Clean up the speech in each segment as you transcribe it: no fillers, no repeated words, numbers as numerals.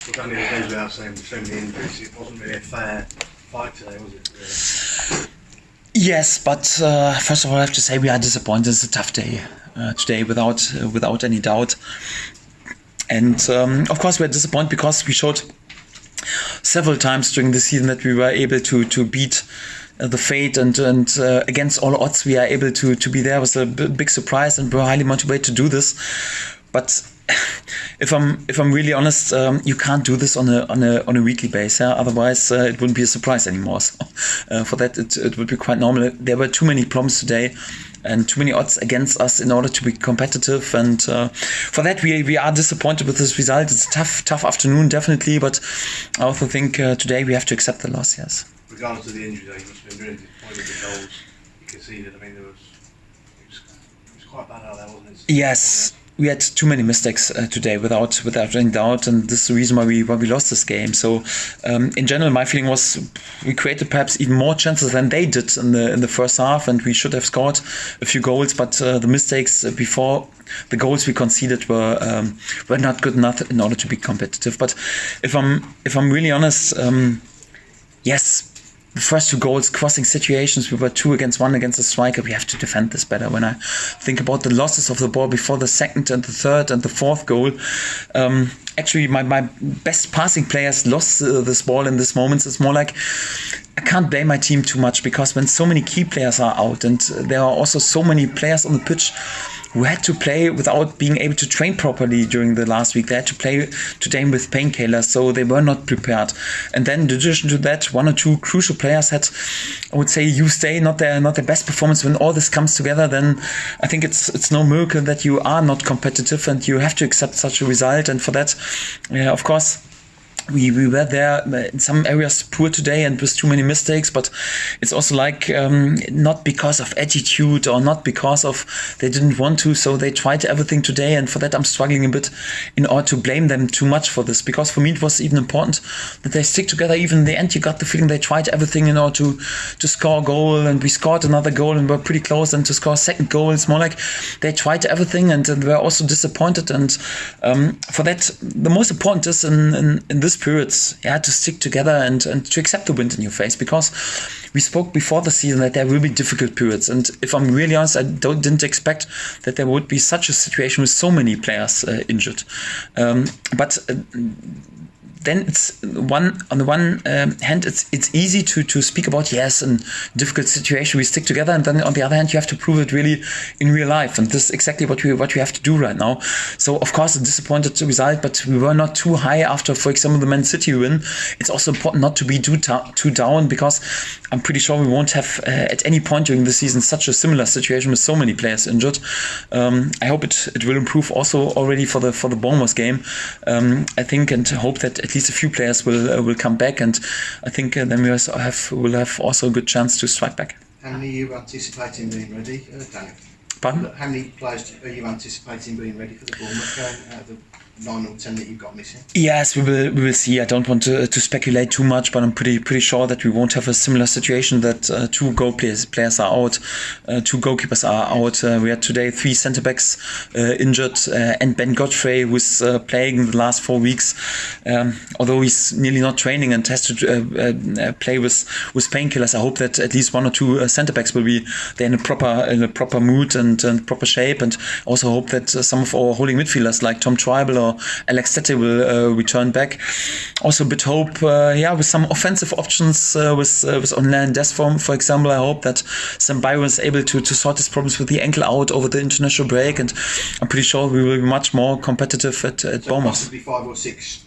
Well, Daniel, it goes without saying, with so many injuries, it wasn't really a fair fight today, was it? Yes, but first of all, I have to say we are disappointed. It's a tough day today, without any doubt. And of course, we are disappointed because we showed several times during the season that we were able to beat the fate, and against all odds, we are able to be there. It was a big surprise, and we're highly motivated to do this. But if I'm really honest, you can't do this on a weekly basis. Yeah? Otherwise, it wouldn't be a surprise anymore. So for that, it would be quite normal. There were too many problems today, and too many odds against us in order to be competitive. And for that, we are disappointed with this result. It's a tough afternoon, definitely. But I also think today we have to accept the loss. Yes. Regardless of the injury, though, you must have been really disappointed with the goals you conceded. I mean, it was quite bad out there, wasn't it? Yes. We had too many mistakes today, without any doubt, and this is the reason why we lost this game. So, in general, my feeling was we created perhaps even more chances than they did in the first half, and we should have scored a few goals. But the mistakes before the goals we conceded were not good enough in order to be competitive. But if I'm really honest, yes. The first two goals, crossing situations, we were 2 against 1 against the striker. We have to defend this better. When I think about the losses of the ball before the second and the third and the fourth goal, actually my best passing players lost this ball in this moments. It's more like I can't blame my team too much, because when so many key players are out, and there are also so many players on the pitch who had to play without being able to train properly during the last week. They had to play today with painkillers, so they were not prepared. And then in addition to that, 1 or 2 crucial players had, I would say, not their best performance. When all this comes together, then I think it's no miracle that you are not competitive, and you have to accept such a result. And for that, of course, we were there in some areas poor today and with too many mistakes, but it's also like not because of attitude or not because of they didn't want to, so they tried everything today, and for that I'm struggling a bit in order to blame them too much for this, because for me it was even important that they stick together. Even in the end, you got the feeling they tried everything in order to score a goal, and we scored another goal and were pretty close, and to score a second goal, it's more like they tried everything and were also disappointed. And for that, the most important is in this periods, to stick together and to accept the wind in your face, because we spoke before the season that there will be difficult periods, and if I'm really honest, I didn't expect that there would be such a situation with so many players injured. But then it's on the one hand, it's easy to speak about, yes, in difficult situation we stick together, and then on the other hand, you have to prove it really in real life, and this is exactly what we have to do right now. So of course, a disappointed result, but we were not too high after, for example, the Man City win. It's also important not to be too down, because I'm pretty sure we won't have at any point during the season such a similar situation with so many players injured. I hope it will improve also already for the Bournemouth game. I think and hope that at least a few players will come back, and I think then we will have also a good chance to strike back. How many are you anticipating being ready, Daniel? Pardon? How many players are you anticipating being ready for the Bournemouth game out of the 9 or 10 that you've got missing? Yes, we will see. I don't want to speculate too much, but I'm pretty sure that we won't have a similar situation that 2 goal players are out, 2 goalkeepers are out. We had today 3 centre backs injured, and Ben Godfrey, who's playing the last 4 weeks, although he's nearly not training and has to play with painkillers. I hope that at least 1 or 2 centre backs will be there in a proper mood and proper shape, and also hope that some of our holding midfielders like Tom Tribal or Alex Tete will return back. Also a bit hope, with some offensive options with Online Desform, for example. I hope that Sam Byron is able to sort his problems with the ankle out over the international break, and I'm pretty sure we will be much more competitive at Bournemouth. Possibly 5 or 6.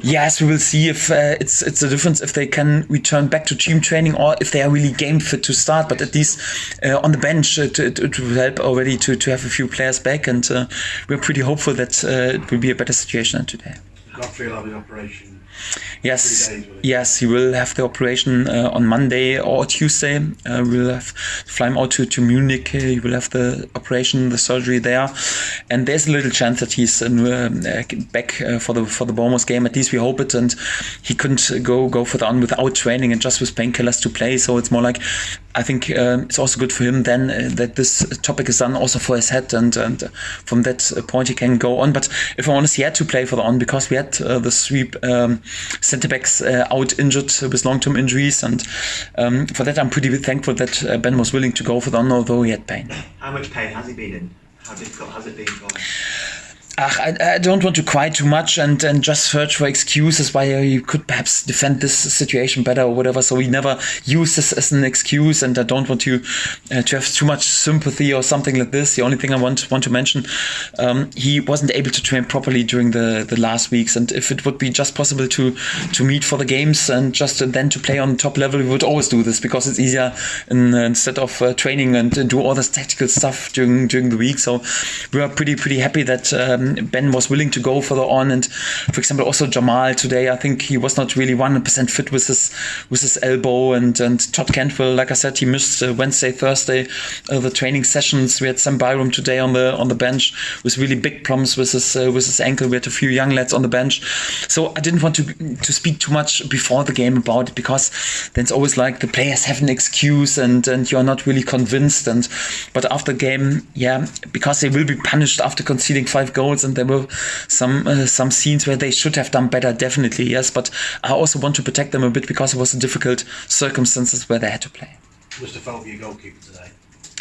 Yes, we will see if it's a difference if they can return back to team training or if they are really game fit to start. But at least on the bench, it will help already to have a few players back, and we're pretty hopeful that it will be a better situation than today. Godfrey will have an operation. Yes, he will have the operation on Monday or Tuesday. We'll fly him out to Munich. He will have the operation, the surgery there, and there's a little chance that he's back for the Bournemouth game. At least we hope it. And he couldn't go further on without training and just with painkillers to play. So it's more like, I think it's also good for him then that this topic is done also for his head, and from that point he can go on. But if I'm honest, he had to play for the on because we had the 3 centre backs out injured with long-term injuries, and for that I'm pretty thankful that Ben was willing to go for the on, although he had pain. How much pain has he been in? How difficult has it been for him? I don't want to cry too much and just search for excuses why you could perhaps defend this situation better or whatever. So we never use this as an excuse, and I don't want you to have too much sympathy or something like this. The only thing I want to mention, he wasn't able to train properly during the last weeks, and if it would be just possible to meet for the games and just then to play on top level, we would always do this because it's easier instead of training and do all this tactical stuff during the week. So we are pretty happy that Ben was willing to go further on, and for example also Jamal today, I think he was not really 100% fit with his elbow, and Todd Cantwell, like I said, he missed Wednesday, Thursday the training sessions. We had Sam Byram today on the bench with really big problems with his ankle. We had a few young lads on the bench, so I didn't want to speak too much before the game about it, because then it's always like the players have an excuse and you're not really convinced, but after the game, because they will be punished after conceding 5 goals, and there were some scenes where they should have done better, definitely, yes, but I also want to protect them a bit because it was a difficult circumstances where they had to play. Mr. Falke, your goalkeeper today,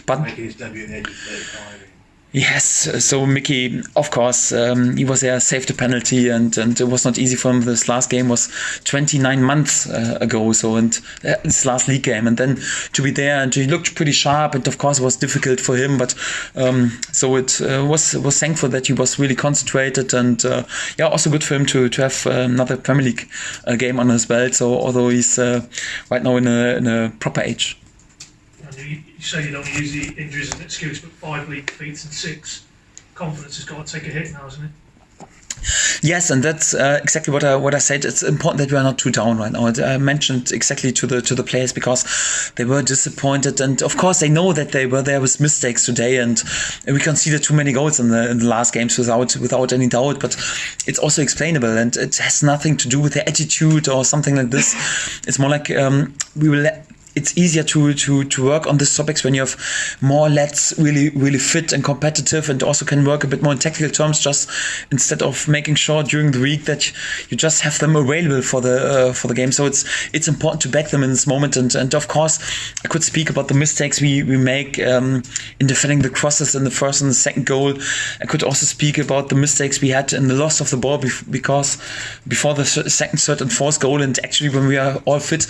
but making his debut at the age of 35. Yes, so Mickey, of course, he was there, saved the penalty, and it was not easy for him. This last game was 29 months ago, so, and this last league game, and then to be there, and he looked pretty sharp, and of course it was difficult for him, but so it was thankful that he was really concentrated, and also good for him to have another Premier League game on his belt. So although he's right now in a proper age. You say you don't use the injuries as an excuse, but 5 league defeats and 6, confidence has got to take a hit now, hasn't it? Yes, and that's exactly what I said. It's important that we are not too down right now. I mentioned exactly to the players because they were disappointed, and of course they know that they were there with mistakes today, and we conceded too many goals in the last games without any doubt. But it's also explainable, and it has nothing to do with the attitude or something like this. It's more like it's easier to work on these topics when you have more lads really fit and competitive, and also can work a bit more in technical terms, just instead of making sure during the week that you just have them available for the game. So it's important to back them in this moment, and of course I could speak about the mistakes we make in defending the crosses in the first and the second goal. I could also speak about the mistakes we had in the loss of the ball because before the second, third and fourth goal, and actually when we are all fit,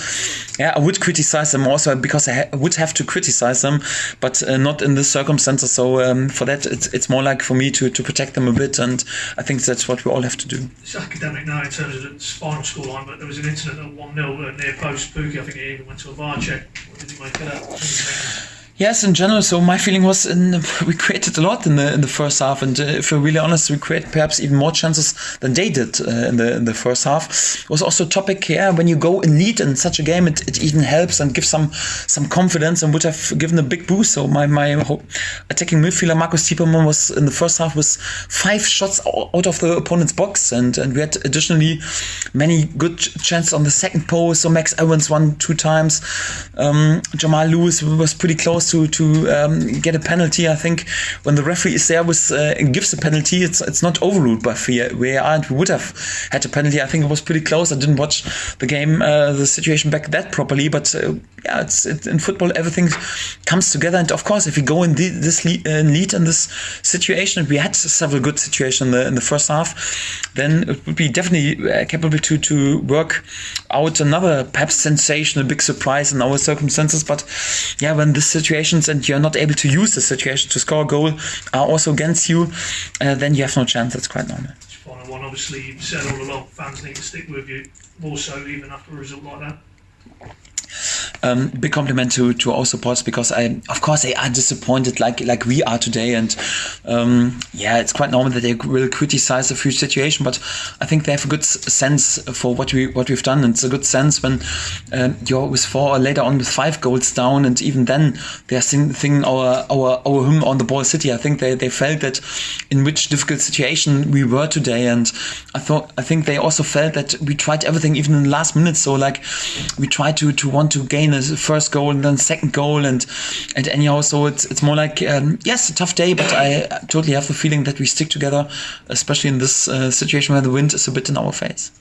I would criticize them also, because I would have to criticize them, but not in the circumstances. So for that, it's more like for me to protect them a bit, and I think that's what we all have to do. It's academic now in terms of its final scoreline, but there was an incident at 1-0 near post. Pookie, I think it even went to a VAR check. What did you make of that? Yes, in general. So my feeling was we created a lot in the first half, and if we're really honest, we created perhaps even more chances than they did in the first half. It was also a topic here, when you go in lead in such a game, it even helps and gives some confidence, and would have given a big boost. So my attacking midfielder Markus Tiepermann was in the first half with 5 shots out of the opponent's box, and we had additionally many good chances on the second post. So Max Evans won 2 times. Jamal Lewis was pretty close to get a penalty. I think when the referee is there and gives a penalty, it's not overruled by VAR, and we would have had a penalty. I think it was pretty close. I didn't watch the game, the situation back that properly, but it's in football everything comes together. And of course, if we go in this lead in this situation, we had several good situations in the first half, then it would be definitely capable to work out another perhaps sensational big surprise in our circumstances. But when this situations and you're not able to use the situation to score a goal are also against you, then you have no chance. That's quite normal. Final one, obviously you've said all along fans need to stick with you, more so even after a result like that. Big compliment to our supporters, because of course they are disappointed like we are today, and it's quite normal that they will criticize a few situations, but I think they have a good sense for what we've done, and it's a good sense when you're with 4 or later on with 5 goals down, and even then they are singing our hymn on the Ball City. I think they felt that in which difficult situation we were today, and I think they also felt that we tried everything even in the last minute. So like we tried to want to gain a first goal and then second goal, and anyhow, so it's more like yes, a tough day, but I totally have the feeling that we stick together, especially in this situation where the wind is a bit in our face.